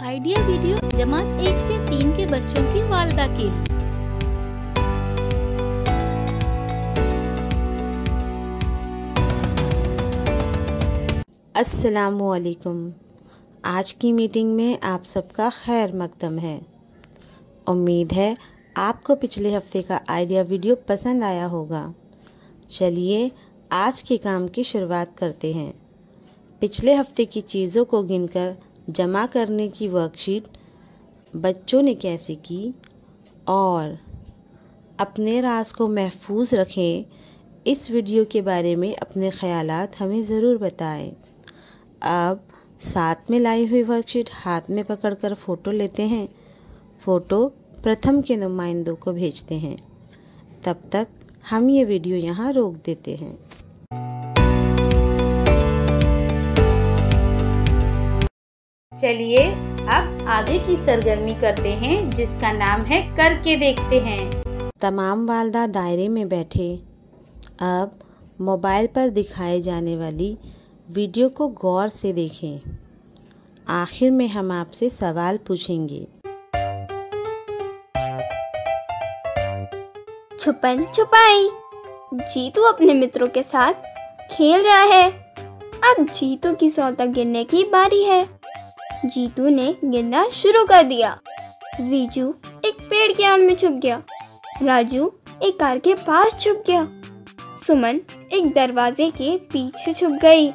Idea video जमात 1 से 3 के बच्चों की वालिदा के लिए। अस्सलामुअलैकुम। आज की मीटिंग में आप सबका खैर मकदम है। उम्मीद है आपको पिछले हफ्ते का आइडिया वीडियो पसंद आया होगा। चलिए आज के काम की शुरुआत करते हैं। पिछले हफ्ते की चीज़ों को गिनकर जमा करने की वर्कशीट बच्चों ने कैसे की और अपने राज को महफूज रखें, इस वीडियो के बारे में अपने ख़यालात हमें ज़रूर बताएं। अब साथ में लाई हुई वर्कशीट हाथ में पकड़कर फ़ोटो लेते हैं। फ़ोटो प्रथम के नुमाइंदों को भेजते हैं। तब तक हम ये वीडियो यहाँ रोक देते हैं। चलिए अब आगे की सरगर्मी करते हैं, जिसका नाम है करके देखते हैं। तमाम वालिदा दायरे में बैठे अब मोबाइल पर दिखाए जाने वाली वीडियो को गौर से देखें। आखिर में हम आपसे सवाल पूछेंगे। छुपन छुपाई। जीतू अपने मित्रों के साथ खेल रहा है। अब जीतू की 100 तक गिनने की बारी है। जीतू ने गिनना शुरू कर दिया। वीजू एक पेड़ के आड़ में छुप गया। राजू एक कार के पास छुप गया। सुमन एक दरवाजे के पीछे छुप गई।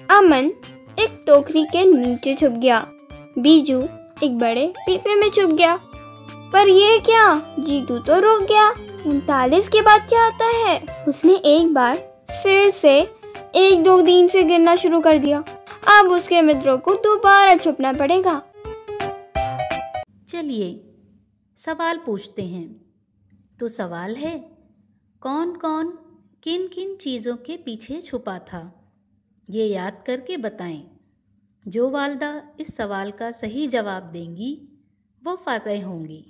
अमन एक टोकरी के नीचे छुप गया। बीजू एक बड़े पीपे में छुप गया। पर ये क्या, जीतू तो रुक गया। 39 के बाद क्या आता है? उसने एक बार फिर से 1 2 3 से गिनना शुरू कर दिया। अब उसके मित्रों को दोबारा छुपना पड़ेगा। चलिए सवाल पूछते हैं। तो सवाल है, कौन कौन किन किन चीज़ों के पीछे छुपा था? ये याद करके बताएं। जो वालिदा इस सवाल का सही जवाब देंगी वो फातेह होंगी।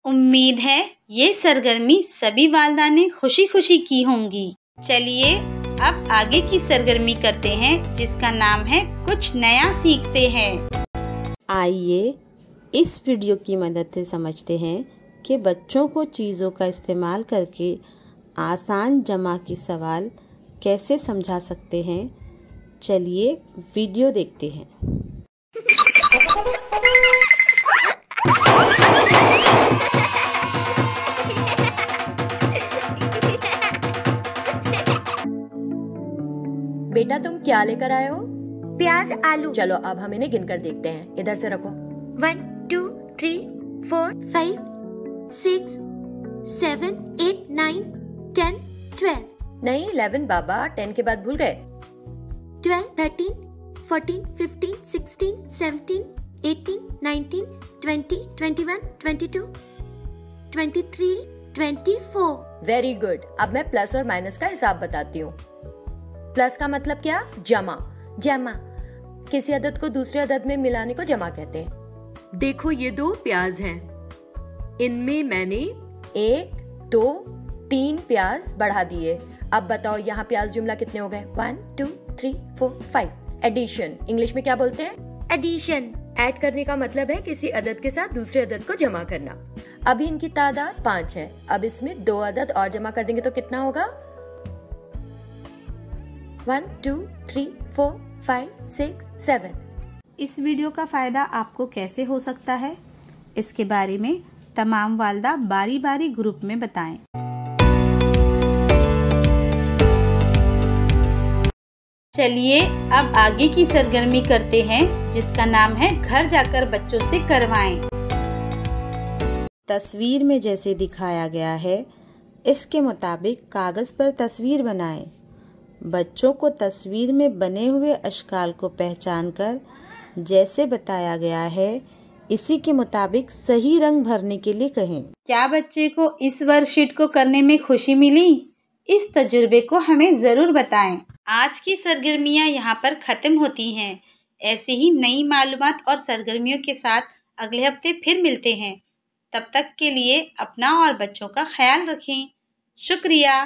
उम्मीद है ये सरगर्मी सभी वालिदा ने खुशी खुशी की होंगी। चलिए अब आगे की सरगर्मी करते हैं, जिसका नाम है कुछ नया सीखते हैं। आइए इस वीडियो की मदद से समझते हैं कि बच्चों को चीज़ों का इस्तेमाल करके आसान जमा की सवाल कैसे समझा सकते हैं। चलिए वीडियो देखते हैं। बेटा तुम क्या लेकर आए हो? प्याज आलू। चलो अब हम इन्हें गिनकर देखते हैं। इधर से रखो। 1 2 3 4 5 6 7 8 9 10 12। नहीं 11 बाबा, 10 के बाद भूल गए। 12 13 14 15 16 17 18 19 20 21 22 23 24। Very good. अब मैं प्लस और माइनस का हिसाब बताती हूँ। प्लस का मतलब क्या? जमा। जमा। किसी अदद को दूसरे अदद में मिलाने को जमा कहते हैं। देखो ये 2 प्याज हैं। इनमें मैंने 1 2 3 प्याज बढ़ा दिए। अब बताओ यहाँ प्याज जुमला कितने हो गए? 1 2 3 4 5। एडिशन इंग्लिश में क्या बोलते हैं? एडिशन। ऐड करने का मतलब है किसी अदद के साथ दूसरे अदद को जमा करना। अभी इनकी तादाद 5 है। अब इसमें 2 अदद और जमा कर देंगे तो कितना होगा? 1 2 3 4 5 6 7। इस वीडियो का फ़ायदा आपको कैसे हो सकता है, इसके बारे में तमाम वालिदा बारी बारी ग्रुप में बताएं। चलिए अब आगे की सरगर्मी करते हैं, जिसका नाम है घर जाकर बच्चों से करवाएं। तस्वीर में जैसे दिखाया गया है इसके मुताबिक कागज़ पर तस्वीर बनाएं। बच्चों को तस्वीर में बने हुए अशकाल को पहचानकर जैसे बताया गया है इसी के मुताबिक सही रंग भरने के लिए कहें। क्या बच्चे को इस वर्कशीट को करने में खुशी मिली? इस तजुर्बे को हमें ज़रूर बताएं। आज की सरगर्मियां यहाँ पर ख़त्म होती हैं। ऐसे ही नई मालूमात और सरगर्मियों के साथ अगले हफ्ते फिर मिलते हैं। तब तक के लिए अपना और बच्चों का ख्याल रखें। शुक्रिया।